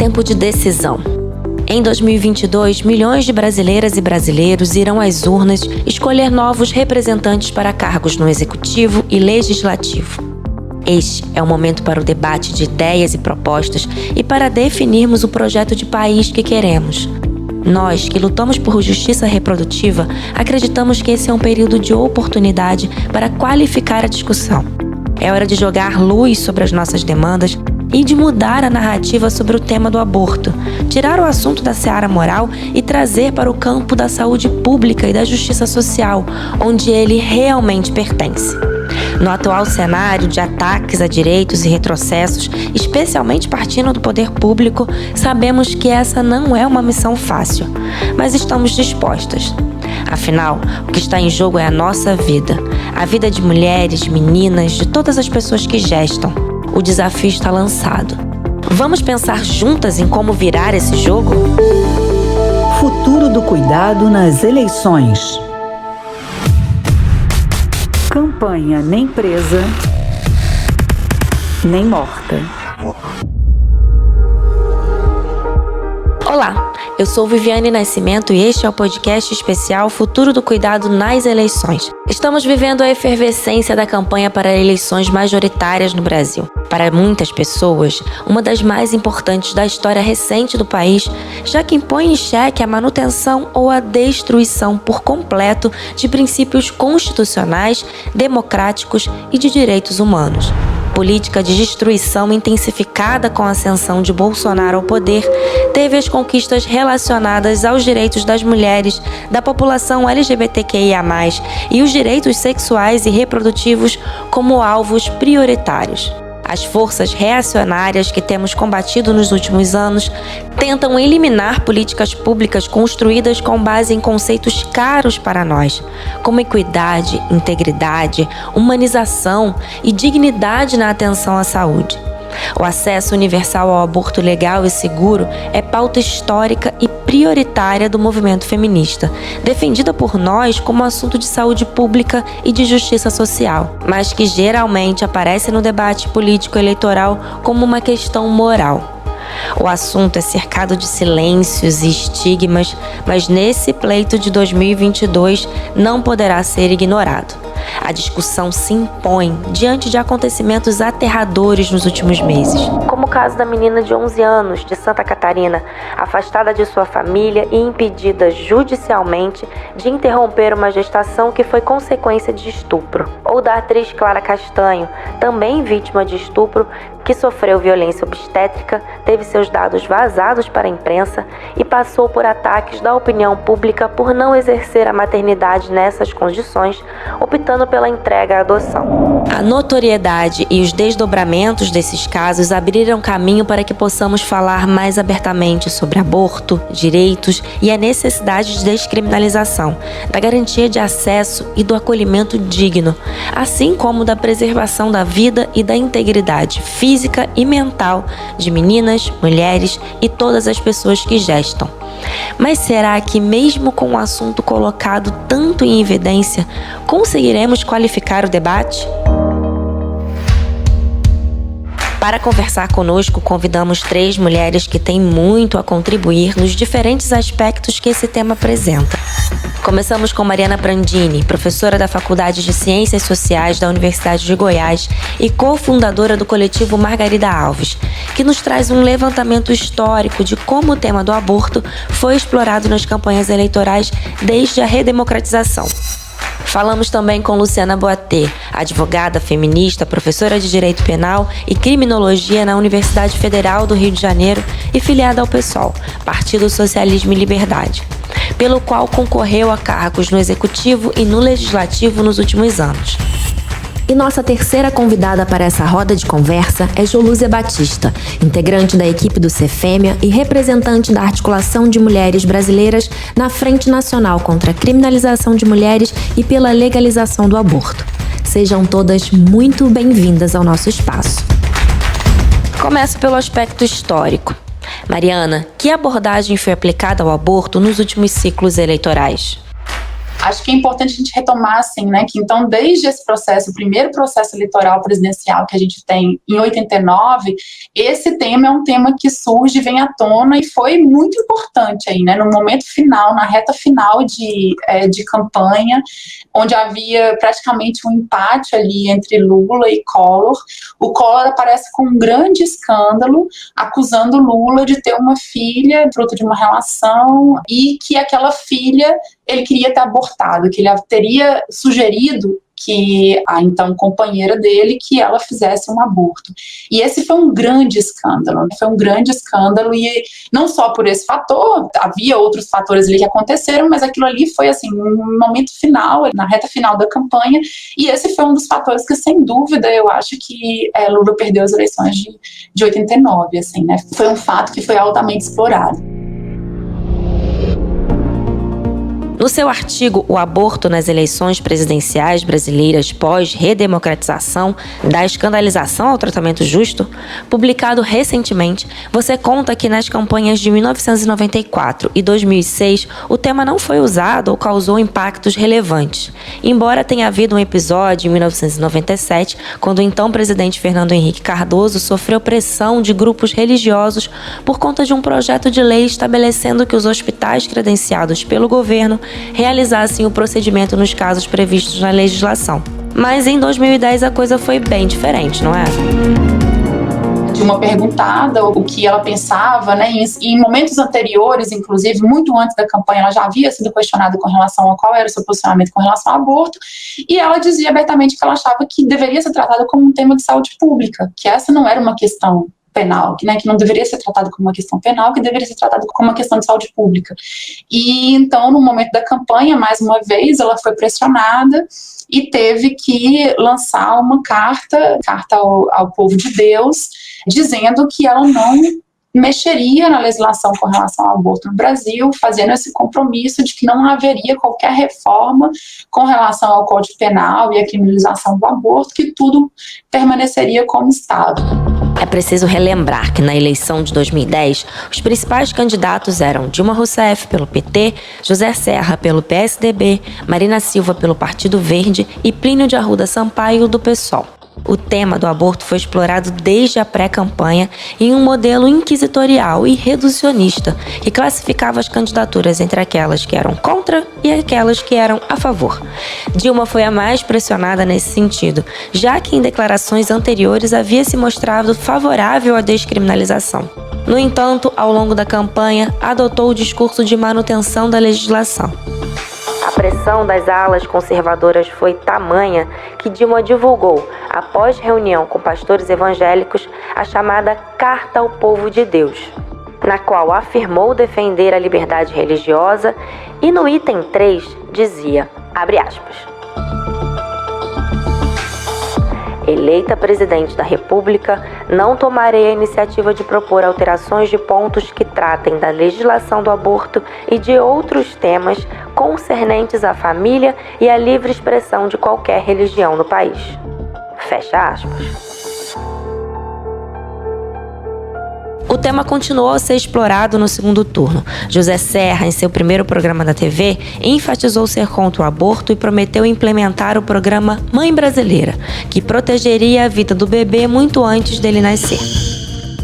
tempo de decisão. Em 2022, milhões de brasileiras e brasileiros irão às urnas escolher novos representantes para cargos no Executivo e Legislativo. Este é o momento para o debate de ideias e propostas e para definirmos o projeto de país que queremos. Nós, que lutamos por justiça reprodutiva, acreditamos que esse é um período de oportunidade para qualificar a discussão. É hora de jogar luz sobre as nossas demandas e de mudar a narrativa sobre o tema do aborto, tirar o assunto da seara moral e trazer para o campo da saúde pública e da justiça social, onde ele realmente pertence. No atual cenário de ataques a direitos e retrocessos, especialmente partindo do poder público, sabemos que essa não é uma missão fácil, mas estamos dispostas. Afinal, o que está em jogo é a nossa vida, a vida de mulheres, meninas, de todas as pessoas que gestam. O desafio está lançado. Vamos pensar juntas em como virar esse jogo? Futuro do cuidado nas eleições. Campanha nem presa, nem morta. Olá, eu sou Viviane Nascimento e este é o podcast especial Futuro do Cuidado nas Eleições. Estamos vivendo a efervescência da campanha para eleições majoritárias no Brasil. Para muitas pessoas, uma das mais importantes da história recente do país, já que impõe em xeque a manutenção ou a destruição por completo de princípios constitucionais, democráticos e de direitos humanos. Política de destruição intensificada com a ascensão de Bolsonaro ao poder, teve as conquistas relacionadas aos direitos das mulheres, da população LGBTQIA+, e os direitos sexuais e reprodutivos como alvos prioritários. As forças reacionárias que temos combatido nos últimos anos tentam eliminar políticas públicas construídas com base em conceitos caros para nós, como equidade, integridade, humanização e dignidade na atenção à saúde. O acesso universal ao aborto legal e seguro é pauta histórica e prioritária do movimento feminista, defendida por nós como assunto de saúde pública e de justiça social, mas que geralmente aparece no debate político-eleitoral como uma questão moral. O assunto é cercado de silêncios e estigmas, mas nesse pleito de 2022 não poderá ser ignorado. A discussão se impõe diante de acontecimentos aterradores nos últimos meses, como o caso da menina de 11 anos de Santa Catarina, afastada de sua família e impedida judicialmente de interromper uma gestação que foi consequência de estupro, ou da atriz Clara Castanho, também vítima de estupro, que sofreu violência obstétrica, teve seus dados vazados para a imprensa e passou por ataques da opinião pública por não exercer a maternidade nessas condições, optando pela entrega à adoção. A notoriedade e os desdobramentos desses casos abriram caminho para que possamos falar mais abertamente sobre aborto, direitos e a necessidade de descriminalização, da garantia de acesso e do acolhimento digno, assim como da preservação da vida e da integridade física e mental de meninas, mulheres e todas as pessoas que gestam. Mas será que, mesmo com o assunto colocado tanto em evidência, conseguiremos qualificar o debate? Para conversar conosco, convidamos 3 mulheres que têm muito a contribuir nos diferentes aspectos que esse tema apresenta. Começamos com Mariana Prandini, professora da Faculdade de Ciências Sociais da Universidade de Goiás e cofundadora do coletivo Margarida Alves, que nos traz um levantamento histórico de como o tema do aborto foi explorado nas campanhas eleitorais desde a redemocratização. Falamos também com Luciana Boatê, advogada feminista, professora de Direito Penal e Criminologia na Universidade Federal do Rio de Janeiro e filiada ao PSOL, Partido Socialismo e Liberdade, pelo qual concorreu a cargos no Executivo e no Legislativo nos últimos anos. E nossa terceira convidada para essa roda de conversa é Jolúzia Batista, integrante da equipe do Cefêmea e representante da Articulação de Mulheres Brasileiras na Frente Nacional contra a Criminalização de Mulheres e pela Legalização do Aborto. Sejam todas muito bem-vindas ao nosso espaço. Começo pelo aspecto histórico. Mariana, que abordagem foi aplicada ao aborto nos últimos ciclos eleitorais? Acho que é importante a gente retomar, assim, né, que então desde esse processo, o primeiro processo eleitoral presidencial que a gente tem em 89, esse tema é um tema que surge, vem à tona e foi muito importante aí, né, no momento final, na reta final de campanha, onde havia praticamente um empate ali entre Lula e Collor. O Collor aparece com um grande escândalo, acusando Lula de ter uma filha fruto de uma relação e que aquela filha ele queria ter abortado, que ele teria sugerido que a então companheira dele, que ela fizesse um aborto. E esse foi um grande escândalo, e não só por esse fator, havia outros fatores ali que aconteceram, mas aquilo ali foi assim, um momento final, na reta final da campanha, e esse foi um dos fatores que, sem dúvida, eu acho que Lula perdeu as eleições de 89, assim, né? Foi um fato que foi altamente explorado. No seu artigo O Aborto nas Eleições Presidenciais Brasileiras pós-redemocratização, da escandalização ao tratamento justo, publicado recentemente, você conta que nas campanhas de 1994 e 2006 o tema não foi usado ou causou impactos relevantes, embora tenha havido um episódio em 1997, quando o então presidente Fernando Henrique Cardoso sofreu pressão de grupos religiosos por conta de um projeto de lei estabelecendo que os hospitais credenciados pelo governo realizassem o procedimento nos casos previstos na legislação. Mas em 2010 a coisa foi bem diferente, não é? De uma perguntada o que ela pensava, né? Em momentos anteriores, inclusive, muito antes da campanha, ela já havia sido questionada com relação a qual era o seu posicionamento com relação ao aborto, e ela dizia abertamente que ela achava que deveria ser tratada como um tema de saúde pública, que essa não era uma questão penal, que não deveria ser tratado como uma questão penal, que deveria ser tratado como uma questão de saúde pública. E então, no momento da campanha, mais uma vez, ela foi pressionada e teve que lançar uma carta ao povo de Deus, dizendo que ela não mexeria na legislação com relação ao aborto no Brasil, fazendo esse compromisso de que não haveria qualquer reforma com relação ao Código Penal e a criminalização do aborto, que tudo permaneceria como estava. É preciso relembrar que na eleição de 2010, os principais candidatos eram Dilma Rousseff pelo PT, José Serra pelo PSDB, Marina Silva pelo Partido Verde e Plínio de Arruda Sampaio do PSOL. O tema do aborto foi explorado desde a pré-campanha em um modelo inquisitorial e reducionista que classificava as candidaturas entre aquelas que eram contra e aquelas que eram a favor. Dilma foi a mais pressionada nesse sentido, já que em declarações anteriores havia se mostrado favorável à descriminalização. No entanto, ao longo da campanha, adotou o discurso de manutenção da legislação. A pressão das alas conservadoras foi tamanha que Dilma divulgou, após reunião com pastores evangélicos, a chamada Carta ao Povo de Deus, na qual afirmou defender a liberdade religiosa e no item 3 dizia, abre aspas, eleita presidente da República, não tomarei a iniciativa de propor alterações de pontos que tratem da legislação do aborto e de outros temas concernentes à família e à livre expressão de qualquer religião no país. Fecha aspas. O tema continuou a ser explorado no segundo turno. José Serra, em seu primeiro programa da TV, enfatizou ser contra o aborto e prometeu implementar o programa Mãe Brasileira, que protegeria a vida do bebê muito antes dele nascer.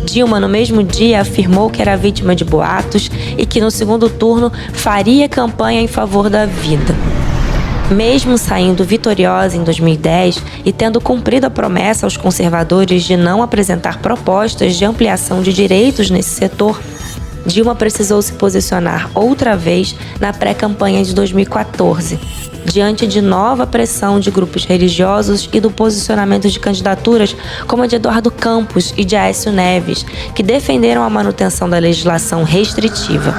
Dilma, no mesmo dia, afirmou que era vítima de boatos e que no segundo turno faria campanha em favor da vida. Mesmo saindo vitoriosa em 2010 e tendo cumprido a promessa aos conservadores de não apresentar propostas de ampliação de direitos nesse setor, Dilma precisou se posicionar outra vez na pré-campanha de 2014, diante de nova pressão de grupos religiosos e do posicionamento de candidaturas como a de Eduardo Campos e de Aécio Neves, que defenderam a manutenção da legislação restritiva.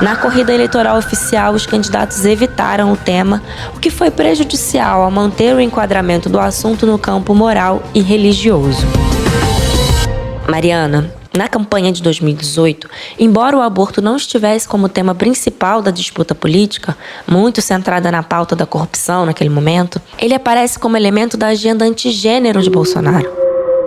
Na corrida eleitoral oficial, os candidatos evitaram o tema, o que foi prejudicial ao manter o enquadramento do assunto no campo moral e religioso. Mariana, na campanha de 2018, embora o aborto não estivesse como tema principal da disputa política, muito centrada na pauta da corrupção naquele momento, ele aparece como elemento da agenda antigênero de Bolsonaro.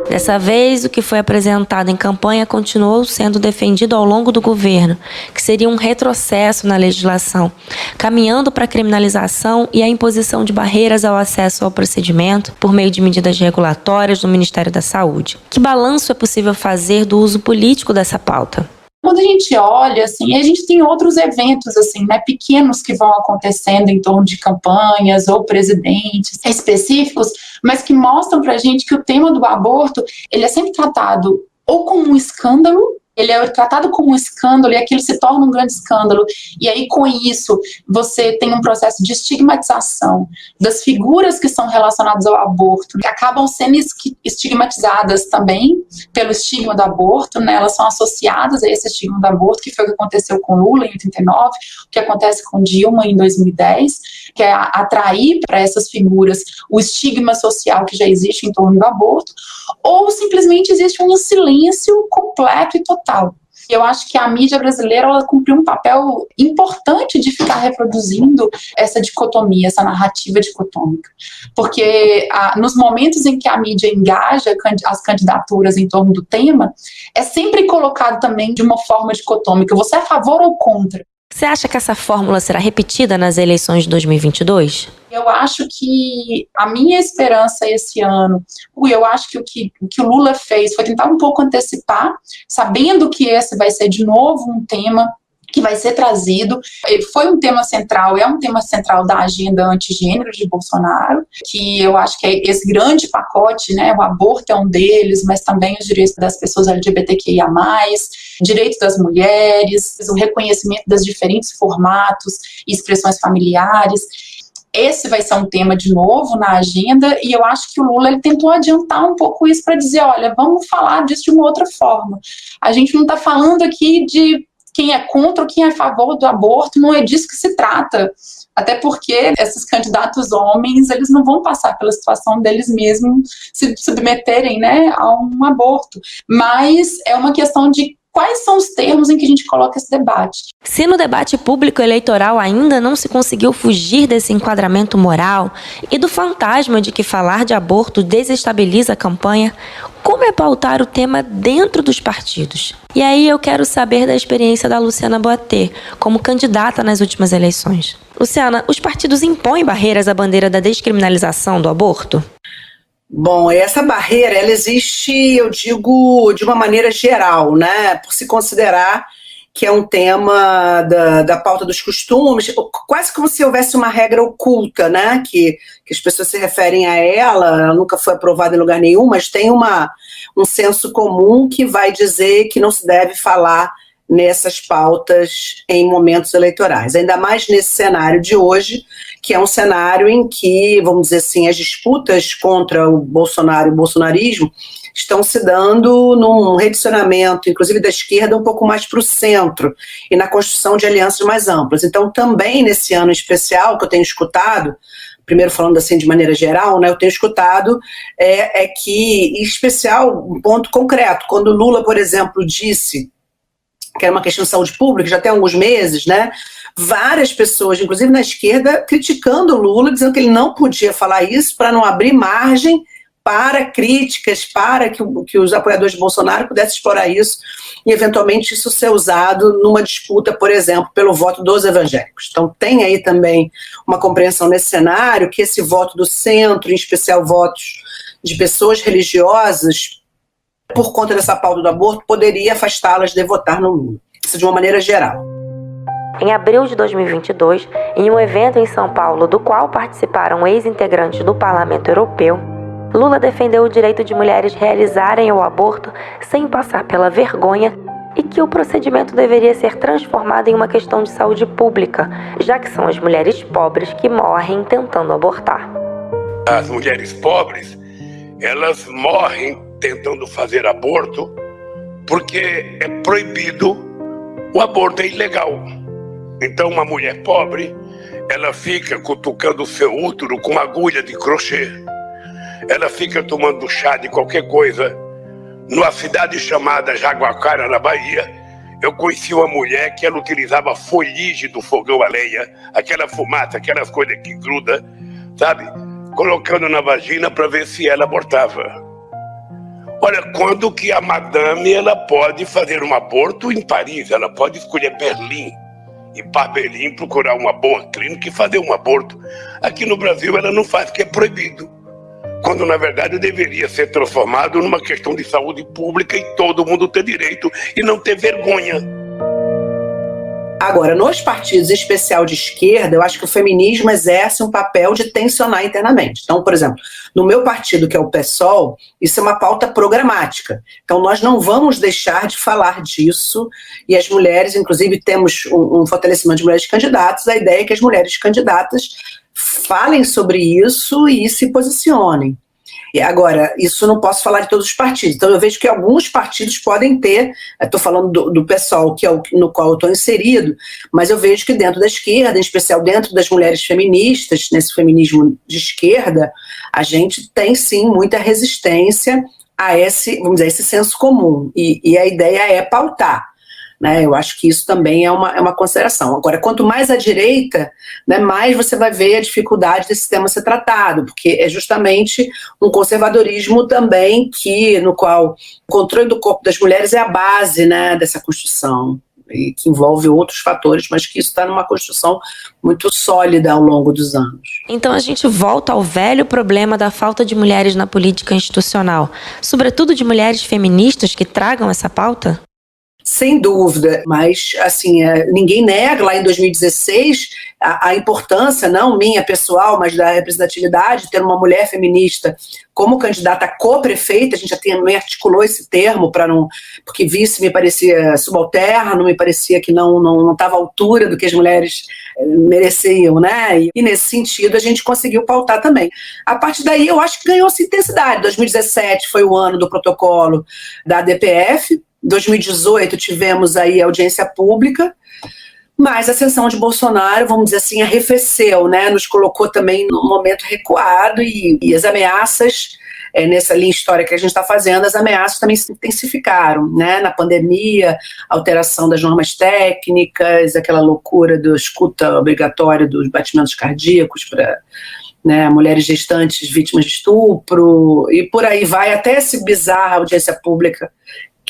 Dessa vez, o que foi apresentado em campanha continuou sendo defendido ao longo do governo, que seria um retrocesso na legislação, caminhando para a criminalização e a imposição de barreiras ao acesso ao procedimento por meio de medidas regulatórias do Ministério da Saúde. Que balanço é possível fazer do uso político dessa pauta? Quando a gente olha, assim, a gente tem outros eventos, assim, né, pequenos que vão acontecendo em torno de campanhas ou presidentes específicos, mas que mostram pra gente que o tema do aborto, ele é sempre tratado ou como um escândalo, ele é tratado como um escândalo e aquilo se torna um grande escândalo. E aí, com isso, você tem um processo de estigmatização das figuras que são relacionadas ao aborto, que acabam sendo estigmatizadas também pelo estigma do aborto, né? Elas são associadas a esse estigma do aborto, que foi o que aconteceu com Lula em 89, o que acontece com Dilma em 2010, que é atrair para essas figuras o estigma social que já existe em torno do aborto, ou simplesmente existe um silêncio completo e total. Eu acho que a mídia brasileira, ela cumpriu um papel importante de ficar reproduzindo essa dicotomia, essa narrativa dicotômica. Porque nos momentos em que a mídia engaja as candidaturas em torno do tema, é sempre colocado também de uma forma dicotômica. Você é a favor ou contra? Você acha que essa fórmula será repetida nas eleições de 2022? Eu acho que a minha esperança esse ano, eu acho que o que o Lula fez foi tentar um pouco antecipar, sabendo que esse vai ser de novo um tema que vai ser trazido. Foi um tema central, é um tema central da agenda antigênero de Bolsonaro, que eu acho que é esse grande pacote, né? O aborto é um deles, mas também os direitos das pessoas LGBTQIA+, direitos das mulheres, o reconhecimento dos diferentes formatos e expressões familiares. Esse vai ser um tema de novo na agenda, e eu acho que o Lula ele tentou adiantar um pouco isso para dizer, olha, vamos falar disso de uma outra forma. A gente não está falando aqui de quem é contra ou quem é a favor do aborto, não é disso que se trata. Até porque esses candidatos homens, eles não vão passar pela situação deles mesmos se submeterem, né, a um aborto. Mas é uma questão de quais são os termos em que a gente coloca esse debate. Se no debate público eleitoral ainda não se conseguiu fugir desse enquadramento moral e do fantasma de que falar de aborto desestabiliza a campanha, como é pautar o tema dentro dos partidos? E aí eu quero saber da experiência da Luciana Boatê, como candidata nas últimas eleições. Luciana, os partidos impõem barreiras à bandeira da descriminalização do aborto? Bom, essa barreira, ela existe, eu digo, de uma maneira geral, né? Por se considerar que é um tema da pauta dos costumes, quase como se houvesse uma regra oculta, né? Que as pessoas se referem a ela nunca foi aprovada em lugar nenhum, mas tem um senso comum que vai dizer que não se deve falar nessas pautas em momentos eleitorais. Ainda mais nesse cenário de hoje, que é um cenário em que, vamos dizer assim, as disputas contra o Bolsonaro e o bolsonarismo estão se dando num redicionamento, inclusive da esquerda, um pouco mais para o centro, e na construção de alianças mais amplas. Então, também nesse ano especial, que eu tenho escutado, primeiro falando assim de maneira geral, né, eu tenho escutado que, em especial, um ponto concreto, quando Lula, por exemplo, disse que era uma questão de saúde pública, já tem alguns meses, né? Várias pessoas, inclusive na esquerda, criticando o Lula, dizendo que ele não podia falar isso para não abrir margem para críticas, para que os apoiadores de Bolsonaro pudessem explorar isso e, eventualmente, isso ser usado numa disputa, por exemplo, pelo voto dos evangélicos. Então, tem aí também uma compreensão nesse cenário que esse voto do centro, em especial votos de pessoas religiosas, por conta dessa pauta do aborto, poderia afastá-las de votar no Lula. Isso de uma maneira geral. Em abril de 2022, em um evento em São Paulo, do qual participaram ex-integrantes do Parlamento Europeu, Lula defendeu o direito de mulheres realizarem o aborto sem passar pela vergonha e que o procedimento deveria ser transformado em uma questão de saúde pública, já que são as mulheres pobres que morrem tentando abortar. As mulheres pobres, elas morrem tentando fazer aborto porque é proibido, o aborto é ilegal. Então uma mulher pobre, ela fica cutucando o seu útero com uma agulha de crochê, ela fica tomando chá de qualquer coisa. Numa cidade chamada Jaguacara, na Bahia, eu conheci uma mulher que ela utilizava folhagem do fogão a lenha, aquela fumaça, aquelas coisas que gruda, sabe? Colocando na vagina para ver se ela abortava. Olha, quando que a madame ela pode fazer um aborto em Paris, ela pode escolher Berlim, ir para Berlim, procurar uma boa clínica e fazer um aborto. Aqui no Brasil ela não faz, porque é proibido. Quando na verdade deveria ser transformado numa questão de saúde pública e todo mundo ter direito e não ter vergonha. Agora, nos partidos, em especial de esquerda, eu acho que o feminismo exerce um papel de tensionar internamente. Então, por exemplo, no meu partido, que é o PSOL, isso é uma pauta programática. Então, nós não vamos deixar de falar disso, e as mulheres, inclusive, temos um fortalecimento de mulheres candidatas. A ideia é que as mulheres candidatas falem sobre isso e se posicionem. E agora, isso não posso falar de todos os partidos. Então, eu vejo que alguns partidos podem ter, estou falando do PSOL, que é no qual eu estou inserido, mas eu vejo que dentro da esquerda, em especial dentro das mulheres feministas, nesse feminismo de esquerda, a gente tem, sim, muita resistência a esse, vamos dizer, esse senso comum. E a ideia é pautar. Né, eu acho que isso também é uma consideração. Agora, quanto mais à direita, né, mais você vai ver a dificuldade desse tema ser tratado, porque é justamente um conservadorismo também no qual o controle do corpo das mulheres é a base, né, dessa construção, e que envolve outros fatores, mas que isso está numa construção muito sólida ao longo dos anos. Então a gente volta ao velho problema da falta de mulheres na política institucional, sobretudo de mulheres feministas que tragam essa pauta? Sem dúvida, mas assim, ninguém nega lá em 2016 a importância, não minha pessoal, mas da representatividade, de ter uma mulher feminista como candidata a co-prefeita. A gente já também articulou esse termo, porque vice me parecia subalterno, me parecia que não estava à altura do que as mulheres mereciam, né? E nesse sentido a gente conseguiu pautar também. A partir daí eu acho que ganhou-se intensidade. 2017 foi o ano do protocolo da ADPF, 2018 tivemos aí audiência pública, mas a ascensão de Bolsonaro, vamos dizer assim, arrefeceu, né? Nos colocou também num momento recuado e as ameaças, nessa linha histórica que a gente está fazendo, as ameaças também se intensificaram, né? Na pandemia, alteração das normas técnicas, aquela loucura da escuta obrigatória dos batimentos cardíacos para, né, mulheres gestantes vítimas de estupro, e por aí vai, até essa bizarra audiência pública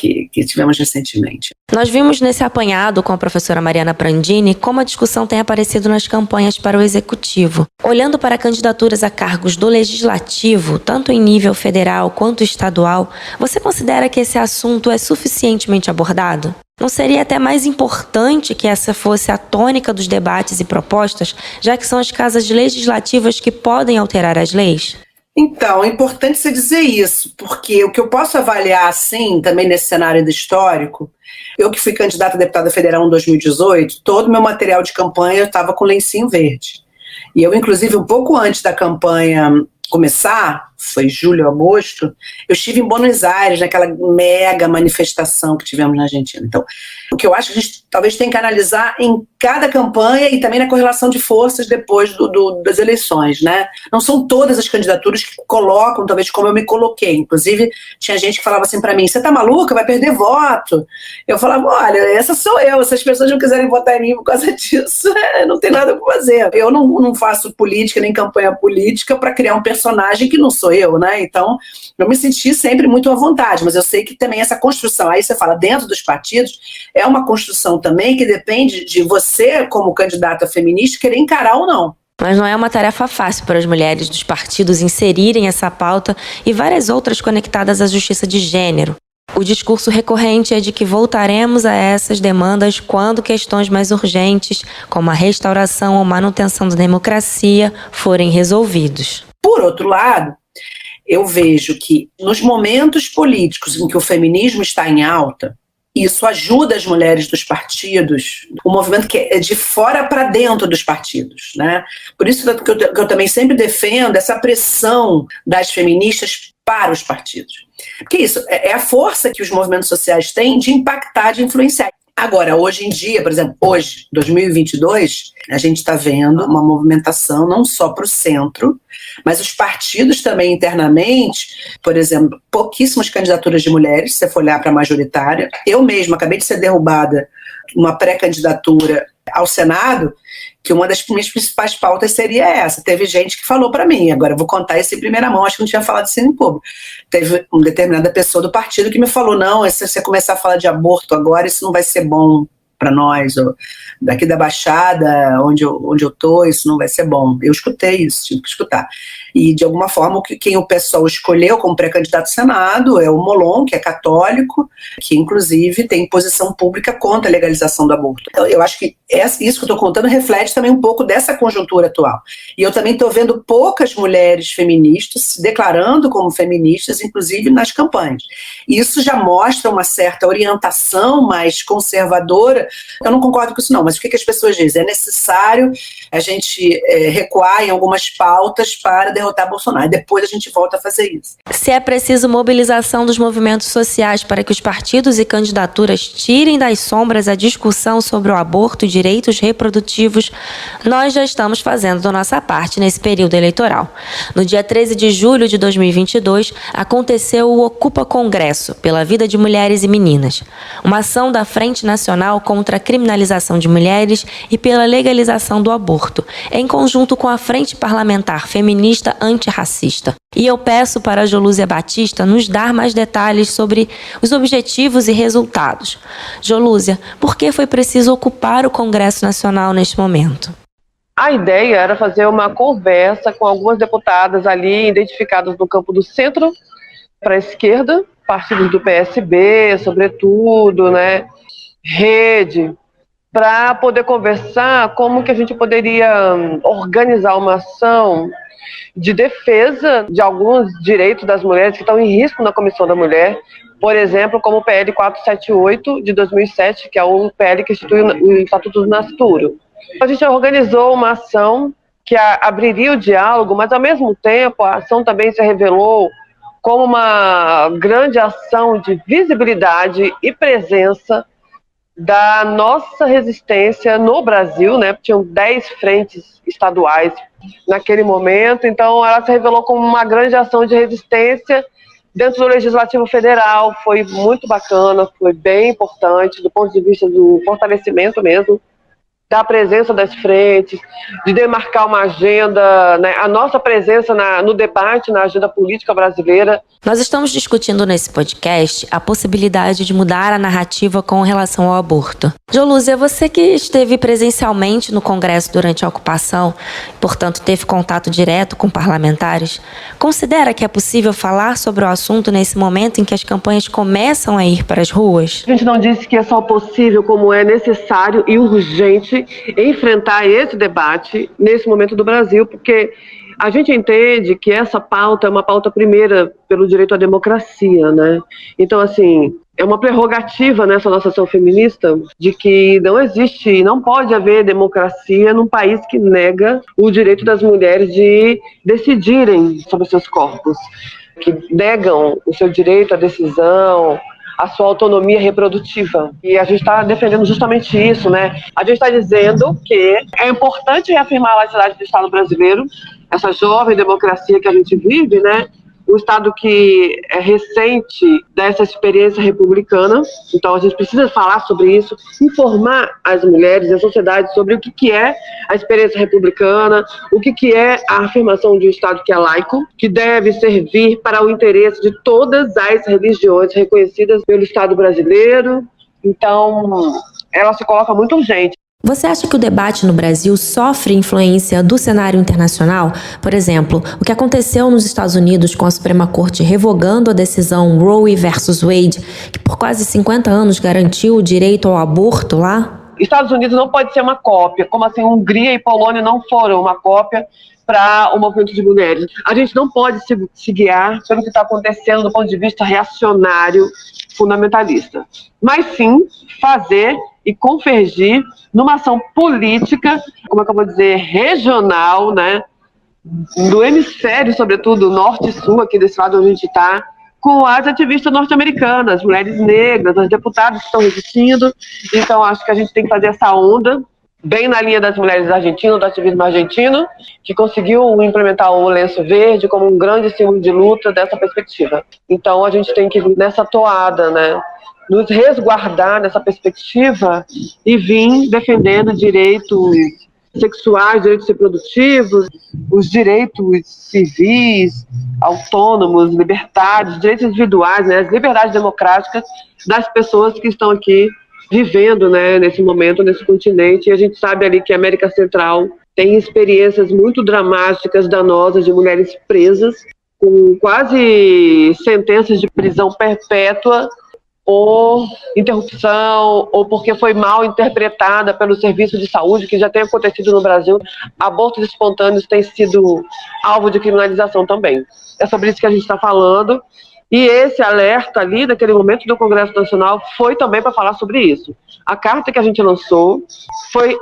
que tivemos recentemente. Nós vimos nesse apanhado com a professora Mariana Prandini como a discussão tem aparecido nas campanhas para o Executivo. Olhando para candidaturas a cargos do Legislativo, tanto em nível federal quanto estadual, você considera que esse assunto é suficientemente abordado? Não seria até mais importante que essa fosse a tônica dos debates e propostas, já que são as casas legislativas que podem alterar as leis? Então, é importante você dizer isso, porque o que eu posso avaliar, assim, também nesse cenário ainda histórico, eu que fui candidata a deputada federal em 2018, todo o meu material de campanha estava com lencinho verde. E eu, inclusive, um pouco antes da campanha começar, foi julho, agosto, eu estive em Buenos Aires, naquela mega manifestação que tivemos na Argentina. Então, o que eu acho que a gente talvez tem que analisar em cada campanha e também na correlação de forças depois das eleições, né? Não são todas as candidaturas que colocam, talvez como eu me coloquei. Inclusive, tinha gente que falava assim pra mim, você tá maluca? Vai perder voto. Eu falava, olha, essa sou eu, se as pessoas não quiserem votar em mim por causa disso, não tem nada pra fazer. Eu não faço política, nem campanha política para criar um personagem que não sou eu, né? Então, eu me senti sempre muito à vontade, mas eu sei que também essa construção, aí você fala, dentro dos partidos, é uma construção também que depende de você, como candidata feminista, querer encarar ou não. Mas não é uma tarefa fácil para as mulheres dos partidos inserirem essa pauta e várias outras conectadas à justiça de gênero. O discurso recorrente é de que voltaremos a essas demandas quando questões mais urgentes, como a restauração ou manutenção da democracia, forem resolvidos. Por outro lado, eu vejo que nos momentos políticos em que o feminismo está em alta, isso ajuda as mulheres dos partidos, o movimento que é de fora para dentro dos partidos, né? Por isso que eu também sempre defendo essa pressão das feministas para os partidos. Porque isso é a força que os movimentos sociais têm de impactar, de influenciar. Agora, hoje em dia, por exemplo, hoje, 2022, a gente está vendo uma movimentação não só para o centro, mas os partidos também internamente, por exemplo, pouquíssimas candidaturas de mulheres, se você for olhar para a majoritária. Eu mesma acabei de ser derrubada uma pré-candidatura ao Senado, que uma das minhas principais pautas seria essa. Teve gente que falou para mim, agora eu vou contar isso em primeira mão, acho que não tinha falado isso em público. Teve uma determinada pessoa do partido que me falou, não, se você começar a falar de aborto agora, isso não vai ser bom para nós, ou daqui da Baixada, onde eu tô, isso não vai ser bom. Eu escutei isso, tive que escutar. E, de alguma forma, quem o pessoal escolheu como pré-candidato ao Senado é o Molon, que é católico, que, inclusive, tem posição pública contra a legalização do aborto. Então, eu acho que isso que eu estou contando reflete também um pouco dessa conjuntura atual. E eu também estou vendo poucas mulheres feministas se declarando como feministas, inclusive nas campanhas. Isso já mostra uma certa orientação mais conservadora. Eu não concordo com isso não, mas o que as pessoas dizem? É necessário a gente recuar em algumas pautas para derrotar Bolsonaro, e depois a gente volta a fazer isso. Se é preciso mobilização dos movimentos sociais para que os partidos e candidaturas tirem das sombras a discussão sobre o aborto e direitos reprodutivos, nós já estamos fazendo a nossa parte nesse período eleitoral. No dia 13 de julho de 2022, aconteceu o Ocupa Congresso pela Vida de Mulheres e Meninas, uma ação da Frente Nacional contra a criminalização de mulheres e pela legalização do aborto, em conjunto com a Frente Parlamentar Feminista Antirracista. E eu peço para a Jolúzia Batista nos dar mais detalhes sobre os objetivos e resultados. Jolúzia, por que foi preciso ocupar o Congresso Nacional neste momento? A ideia era fazer uma conversa com algumas deputadas ali identificadas no campo do centro para a esquerda, partidos do PSB, sobretudo, né, Rede, para poder conversar como que a gente poderia organizar uma ação de defesa de alguns direitos das mulheres que estão em risco na Comissão da Mulher, por exemplo, como o PL 478 de 2007, que é o PL que institui o Estatuto do Nascituro. A gente organizou uma ação que abriria o diálogo, mas ao mesmo tempo a ação também se revelou como uma grande ação de visibilidade e presença da nossa resistência no Brasil, né? Tinham 10 frentes estaduais naquele momento, então ela se revelou como uma grande ação de resistência dentro do Legislativo Federal. Foi muito bacana, foi bem importante do ponto de vista do fortalecimento mesmo da presença das frentes, de demarcar uma agenda, né, a nossa presença no debate, na agenda política brasileira. Nós estamos discutindo nesse podcast a possibilidade de mudar a narrativa com relação ao aborto. Jolúzia, você que esteve presencialmente no Congresso durante a ocupação, portanto teve contato direto com parlamentares, considera que é possível falar sobre o assunto nesse momento em que as campanhas começam a ir para as ruas? A gente não disse que é só possível, como é necessário e urgente enfrentar esse debate nesse momento do Brasil, porque a gente entende que essa pauta é uma pauta primeira pelo direito à democracia, né? Então, assim, é uma prerrogativa nessa nossa ação feminista de que não existe e não pode haver democracia num país que nega o direito das mulheres de decidirem sobre seus corpos, que negam o seu direito à decisão, a sua autonomia reprodutiva. E a gente está defendendo justamente isso, né? A gente está dizendo que é importante reafirmar a laicidade do Estado brasileiro, essa jovem democracia que a gente vive, né? Um Estado que é recente dessa experiência republicana, então a gente precisa falar sobre isso, informar as mulheres e a sociedade sobre o que é a experiência republicana, o que é a afirmação de um Estado que é laico, que deve servir para o interesse de todas as religiões reconhecidas pelo Estado brasileiro. Então, ela se coloca muito urgente. Você acha que o debate no Brasil sofre influência do cenário internacional? Por exemplo, o que aconteceu nos Estados Unidos com a Suprema Corte revogando a decisão Roe versus Wade, que por quase 50 anos garantiu o direito ao aborto lá? Estados Unidos não pode ser uma cópia, como assim Hungria e Polônia não foram uma cópia para o movimento de mulheres. A gente não pode se guiar pelo que está acontecendo do ponto de vista reacionário, fundamentalista, mas sim fazer e convergir numa ação política, como é que eu vou dizer, regional, né, do hemisfério, sobretudo norte e sul, aqui desse lado onde a gente está, com as ativistas norte-americanas, mulheres negras, as deputadas que estão resistindo. Então, acho que a gente tem que fazer essa onda, bem na linha das mulheres argentinas, do ativismo argentino, que conseguiu implementar o lenço verde como um grande símbolo de luta dessa perspectiva. Então, a gente tem que ir nessa toada, né, nos resguardar nessa perspectiva e vim defendendo direitos sexuais, direitos reprodutivos, os direitos civis, autônomos, libertários, direitos individuais, né, as liberdades democráticas das pessoas que estão aqui vivendo, né, nesse momento, nesse continente. E a gente sabe ali que a América Central tem experiências muito dramáticas, danosas, de mulheres presas, com quase sentenças de prisão perpétua, ou interrupção, ou porque foi mal interpretada pelo serviço de saúde, que já tem acontecido no Brasil. Abortos espontâneos têm sido alvo de criminalização também. É sobre isso que a gente está falando. E esse alerta ali, naquele momento do Congresso Nacional, foi também para falar sobre isso. A carta que a gente lançou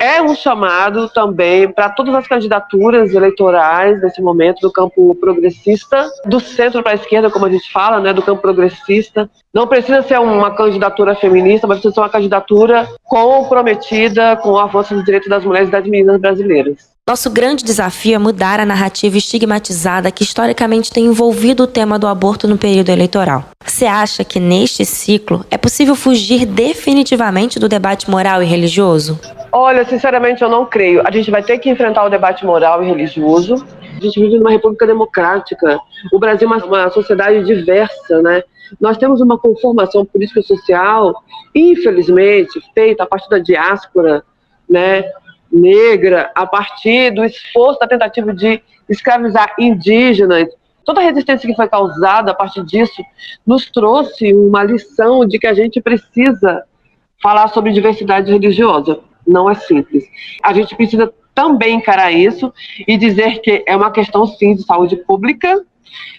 é um chamado também para todas as candidaturas eleitorais nesse momento do campo progressista, do centro para a esquerda, como a gente fala, né, do campo progressista. Não precisa ser uma candidatura feminista, mas precisa ser uma candidatura comprometida com o avanço dos direitos das mulheres e das meninas brasileiras. Nosso grande desafio é mudar a narrativa estigmatizada que historicamente tem envolvido o tema do aborto no período eleitoral. Você acha que neste ciclo é possível fugir definitivamente do debate moral e religioso? Olha, sinceramente eu não creio. A gente vai ter que enfrentar o debate moral e religioso. A gente vive numa república democrática. O Brasil é uma sociedade diversa, né? Nós temos uma conformação política e social, infelizmente, feita a partir da diáspora, né, negra, a partir do esforço da tentativa de escravizar indígenas. Toda a resistência que foi causada a partir disso nos trouxe uma lição de que a gente precisa falar sobre diversidade religiosa. Não é simples. A gente precisa também encarar isso e dizer que é uma questão, sim, de saúde pública,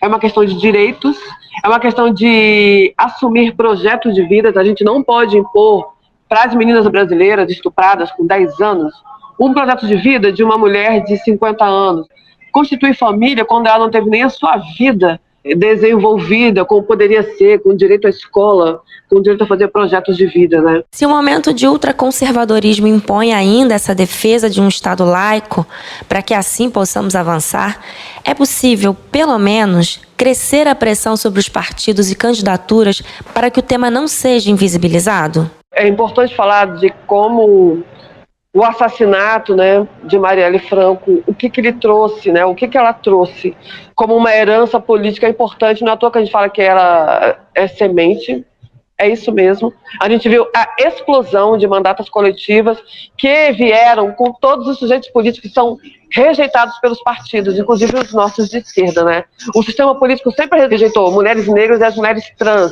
é uma questão de direitos, é uma questão de assumir projetos de vida. A gente não pode impor para as meninas brasileiras estupradas com 10 anos um projeto de vida de uma mulher de 50 anos. Constituir família quando ela não teve nem a sua vida desenvolvida, como poderia ser, com direito à escola, com direito a fazer projetos de vida, né? Se o momento de ultraconservadorismo impõe ainda essa defesa de um Estado laico, para que assim possamos avançar, é possível, pelo menos, crescer a pressão sobre os partidos e candidaturas para que o tema não seja invisibilizado? É importante falar de como o assassinato, né, de Marielle Franco, o que ele trouxe, né, o que ela trouxe como uma herança política importante. Não é à toa que a gente fala que ela é semente, é isso mesmo. A gente viu a explosão de mandatas coletivas que vieram com todos os sujeitos políticos que são rejeitados pelos partidos, inclusive os nossos de esquerda, né? O sistema político sempre rejeitou mulheres negras e as mulheres trans,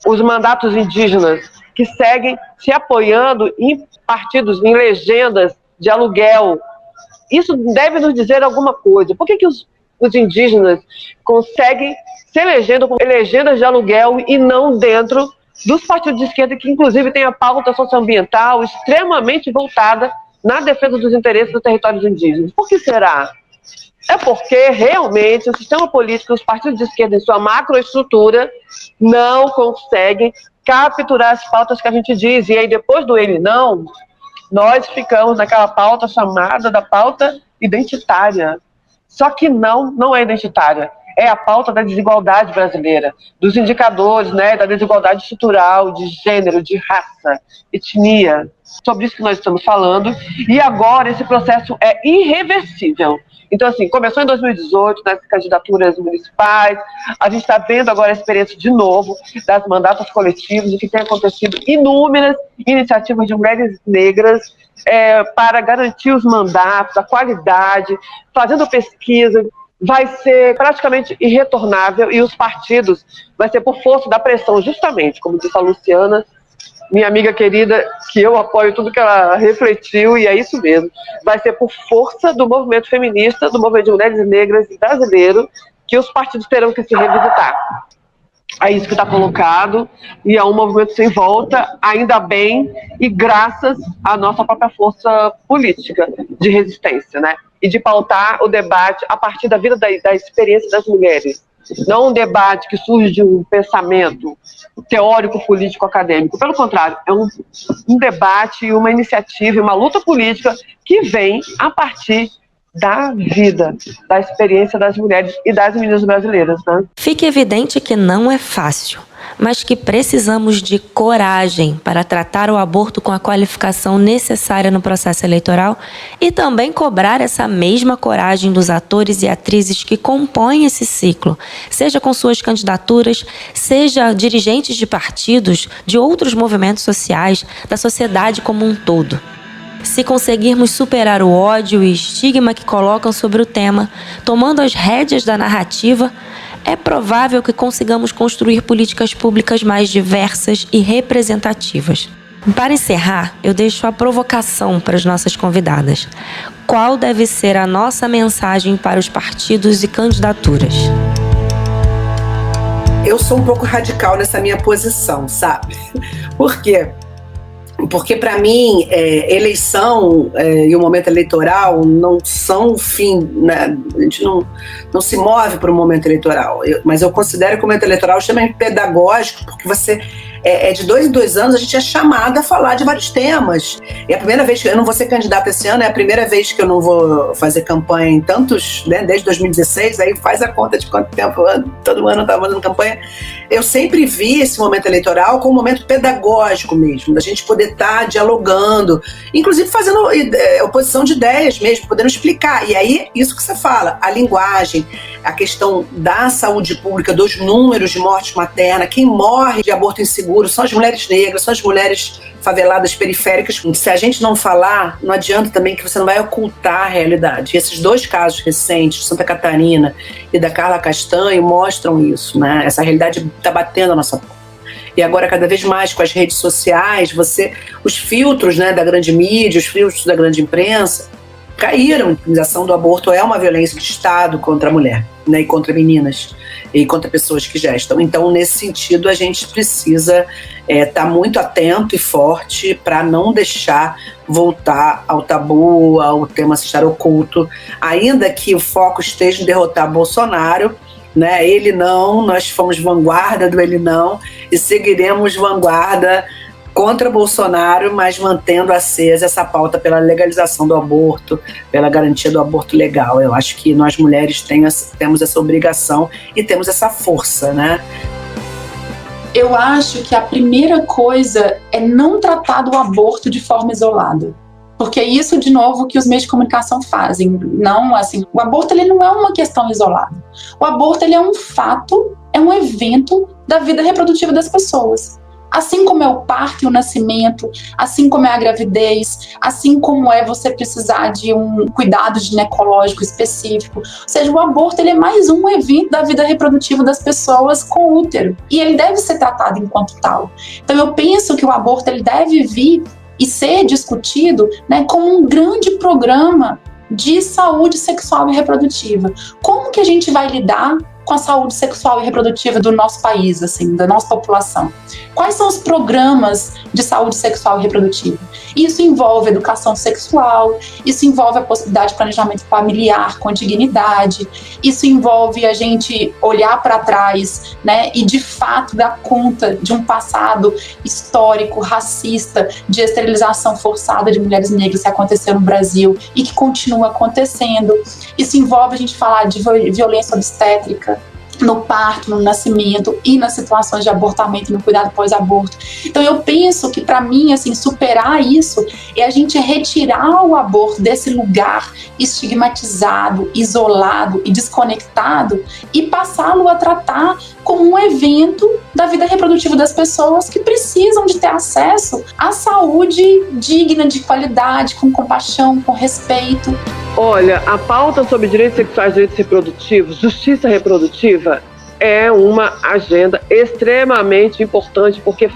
os mandatos indígenas, que seguem se apoiando em partidos, em legendas de aluguel. Isso deve nos dizer alguma coisa. Por que os indígenas conseguem se elegendo com legendas de aluguel e não dentro dos partidos de esquerda, que inclusive tem a pauta socioambiental extremamente voltada na defesa dos interesses dos territórios indígenas? Por que será? É porque realmente o sistema político e os partidos de esquerda em sua macroestrutura não conseguem capturar as pautas que a gente diz. E aí depois do ele não, nós ficamos naquela pauta chamada da pauta identitária. Só que não é identitária. É a pauta da desigualdade brasileira, dos indicadores, né, da desigualdade estrutural, de gênero, de raça, etnia. Sobre isso que nós estamos falando. E agora esse processo é irreversível. Então, assim, começou em 2018, nas candidaturas municipais. A gente está vendo agora a experiência de novo das mandatas coletivas, e que tem acontecido inúmeras iniciativas de mulheres negras para garantir os mandatos, a qualidade, fazendo pesquisa. Vai ser praticamente irretornável, e os partidos vai ser por força da pressão, justamente, como disse a Luciana, minha amiga querida, que eu apoio tudo que ela refletiu, e é isso mesmo. Vai ser por força do movimento feminista, do movimento de mulheres negras brasileiro, que os partidos terão que se revisitar. É isso que está colocado, e é um movimento sem volta, ainda bem, e graças à nossa própria força política de resistência, né? E de pautar o debate a partir da vida, da experiência das mulheres. Não um debate que surge de um pensamento teórico, político, acadêmico. Pelo contrário, é um debate, uma iniciativa, uma luta política que vem a partir da vida, da experiência das mulheres e das meninas brasileiras, né? Fica evidente que não é fácil, mas que precisamos de coragem para tratar o aborto com a qualificação necessária no processo eleitoral e também cobrar essa mesma coragem dos atores e atrizes que compõem esse ciclo, seja com suas candidaturas, seja dirigentes de partidos, de outros movimentos sociais, da sociedade como um todo. Se conseguirmos superar o ódio e estigma que colocam sobre o tema, tomando as rédeas da narrativa, é provável que consigamos construir políticas públicas mais diversas e representativas. Para encerrar, eu deixo a provocação para as nossas convidadas. Qual deve ser a nossa mensagem para os partidos e candidaturas? Eu sou um pouco radical nessa minha posição, sabe? Por quê? Porque, para mim, eleição e o momento eleitoral não são o fim, né? A gente não se move para o momento eleitoral. Mas eu considero que o momento eleitoral é extremamente pedagógico, porque você, de 2 em 2 anos, a gente é chamada a falar de vários temas. E a primeira vez que eu não vou ser candidata esse ano, é a primeira vez que eu não vou fazer campanha em tantos, né, desde 2016, aí faz a conta de quanto tempo todo ano eu estava fazendo campanha. Eu sempre vi esse momento eleitoral como um momento pedagógico mesmo, da gente poder estar dialogando, inclusive fazendo oposição de ideias mesmo, podendo explicar. E aí, isso que você fala, a linguagem, a questão da saúde pública, dos números de morte materna, quem morre de aborto inseguro são as mulheres negras, são as mulheres faveladas periféricas. Se a gente não falar, não adianta também que você não vai ocultar a realidade. E esses 2 casos recentes, de Santa Catarina e da Carla Castanho, mostram isso, né? Essa realidade está batendo a nossa porta. E agora, cada vez mais, com as redes sociais, os filtros, né, da grande mídia, os filtros da grande imprensa, caíram. A criminalização do aborto é uma violência de Estado contra a mulher, né, e contra meninas, e contra pessoas que gestam. Então, nesse sentido, a gente precisa estar muito atento e forte para não deixar voltar ao tabu, ao tema estar oculto, ainda que o foco esteja em derrotar Bolsonaro, né? Ele não, nós fomos vanguarda do ele não e seguiremos vanguarda contra Bolsonaro, mas mantendo acesa essa pauta pela legalização do aborto, pela garantia do aborto legal. Eu acho que nós mulheres temos essa obrigação e temos essa força, né? Eu acho que a primeira coisa é não tratar do aborto de forma isolada. Porque é isso, de novo, que os meios de comunicação fazem. Não, assim, o aborto ele não é uma questão isolada. O aborto ele é um fato, é um evento da vida reprodutiva das pessoas. Assim como é o parto e o nascimento, assim como é a gravidez, assim como é você precisar de um cuidado ginecológico específico. Ou seja, o aborto ele é mais um evento da vida reprodutiva das pessoas com útero. E ele deve ser tratado enquanto tal. Então eu penso que o aborto ele deve vir e ser discutido, né, como um grande programa de saúde sexual e reprodutiva. Como que a gente vai lidar com a saúde sexual e reprodutiva do nosso país, assim, da nossa população? Quais são os programas de saúde sexual e reprodutiva? Isso envolve educação sexual, isso envolve a possibilidade de planejamento familiar com dignidade, isso envolve a gente olhar para trás, né, e de fato dar conta de um passado histórico, racista, de esterilização forçada de mulheres negras que aconteceu no Brasil e que continua acontecendo. Isso envolve a gente falar de violência obstétrica no parto, no nascimento e nas situações de abortamento e no cuidado pós-aborto. Então eu penso que, para mim, assim, superar isso é a gente retirar o aborto desse lugar estigmatizado, isolado e desconectado e passá-lo a tratar como um evento da vida reprodutiva das pessoas que precisam de ter acesso à saúde digna, de qualidade, com compaixão, com respeito. Olha, a pauta sobre direitos sexuais, direitos reprodutivos, justiça reprodutiva é uma agenda extremamente importante porque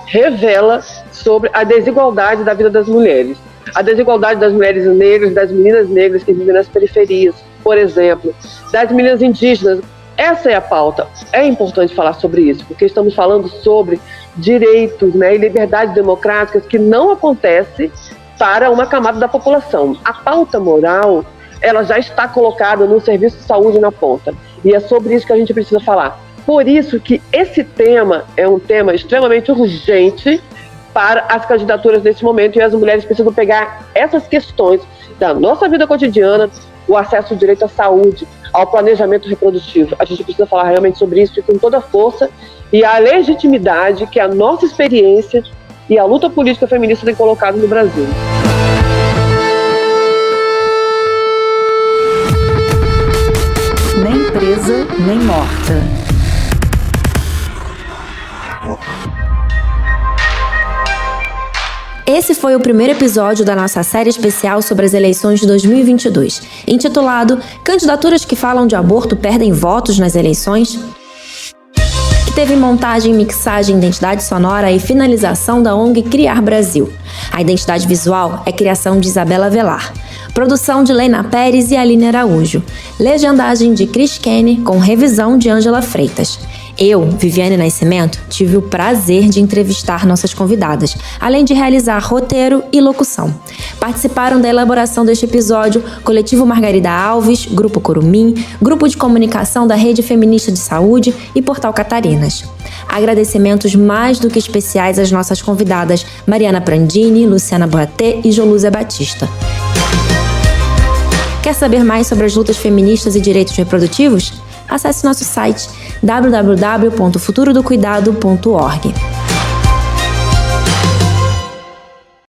revela sobre a desigualdade da vida das mulheres. A desigualdade das mulheres negras, das meninas negras que vivem nas periferias, por exemplo, das meninas indígenas. Essa é a pauta. É importante falar sobre isso, porque estamos falando sobre direitos, né, e liberdades democráticas que não acontecem para uma camada da população. A pauta moral, ela já está colocada no serviço de saúde na ponta. E é sobre isso que a gente precisa falar. Por isso que esse tema é um tema extremamente urgente para as candidaturas nesse momento, e as mulheres precisam pegar essas questões da nossa vida cotidiana, o acesso ao direito à saúde, ao planejamento reprodutivo. A gente precisa falar realmente sobre isso e com toda a força e a legitimidade que a nossa experiência e a luta política feminista tem colocado no Brasil. Nem presa, nem morta. Esse foi o primeiro episódio da nossa série especial sobre as eleições de 2022, intitulado Candidaturas que falam de aborto perdem votos nas eleições? Que teve montagem, mixagem, identidade sonora e finalização da ONG Criar Brasil. A identidade visual é criação de Isabela Velar. Produção de Leina Pérez e Aline Araújo. Legendagem de Cris Kenny com revisão de Ângela Freitas. Eu, Viviane Nascimento, tive o prazer de entrevistar nossas convidadas, além de realizar roteiro e locução. Participaram da elaboração deste episódio Coletivo Margarida Alves, Grupo Curumim, Grupo de Comunicação da Rede Feminista de Saúde e Portal Catarinas. Agradecimentos mais do que especiais às nossas convidadas Mariana Prandini, Luciana Boatê e Jolúzia Batista. Quer saber mais sobre as lutas feministas e direitos reprodutivos? Acesse nosso site www.futurodocuidado.org.